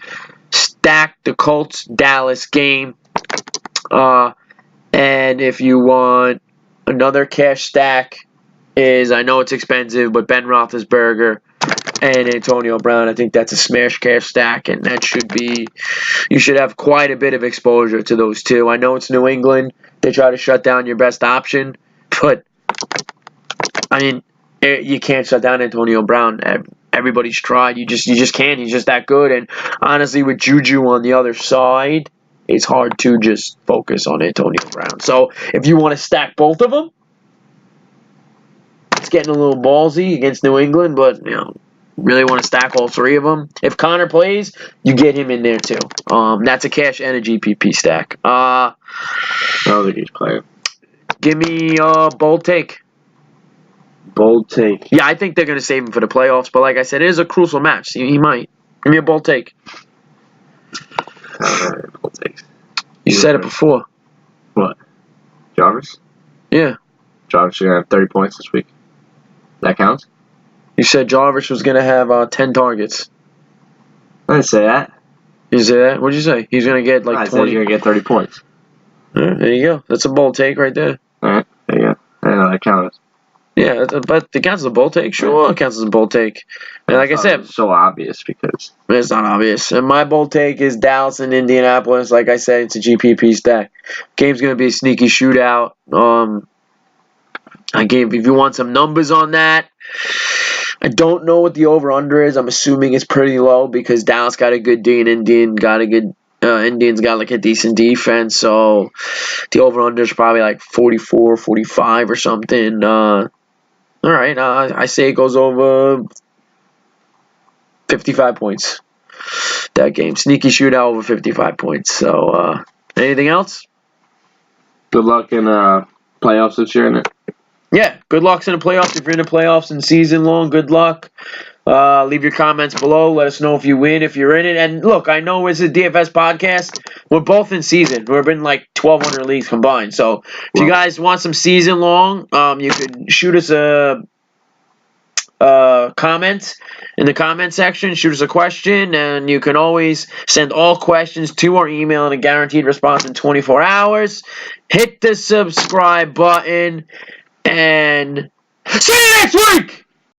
stack the Colts Dallas game. And if you want another cash stack, I know it's expensive, but Ben Roethlisberger and Antonio Brown, I think that's a smash cash stack, and you should have quite a bit of exposure to those two. I know it's New England. They try to shut down your best option, but I mean, you can't shut down Antonio Brown. Everybody's tried. You just can't. He's just that good. And honestly, with Juju on the other side, it's hard to just focus on Antonio Brown. So if you want to stack both of them, it's getting a little ballsy against New England, but really want to stack all three of them. If Connor plays, you get him in there too. That's a cash and a GPP stack. I don't think he's playing. Give me a bold take. Bold take. Yeah, I think they're going to save him for the playoffs, but like I said, it is a crucial match. He might. Give me a bold take. Bold takes. You said it before. What? Jarvis? Yeah. Jarvis is going to have 30 points this week. That counts? You said Jarvis was going to have 10 targets. I didn't say that. You said that? What did you say? He's going to get 20. I said he's going to get 30 points. There you go. That's a bold take right there. Alright, there you go. I know that counts. Yeah, but it counts as a bold take? Sure, it counts as a bold take. And like I said, it's so obvious because it's not obvious. And my bold take is Dallas and Indianapolis. Like I said, it's a GPP stack. Game's going to be a sneaky shootout. If you want some numbers on that, I don't know what the over-under is. I'm assuming it's pretty low because Dallas got a good D and Indian got a good Indians got like a decent defense, so the over-under is probably like 44, 45 or something. All right, I say it goes over 55 points. That game, sneaky shootout over 55 points. So, anything else? Good luck in playoffs this year, innit? Yeah, good luck in the playoffs. If you're in the playoffs and season long, good luck. Leave your comments below. Let us know if you win, if you're in it. And look, I know it's a DFS podcast. We're both in season. We've been like 1,200 leagues combined. So if you guys want some season long, you could shoot us a comment in the comment section. Shoot us a question, and you can always send all questions to our email and a guaranteed response in 24 hours. Hit the subscribe button, and see you next week!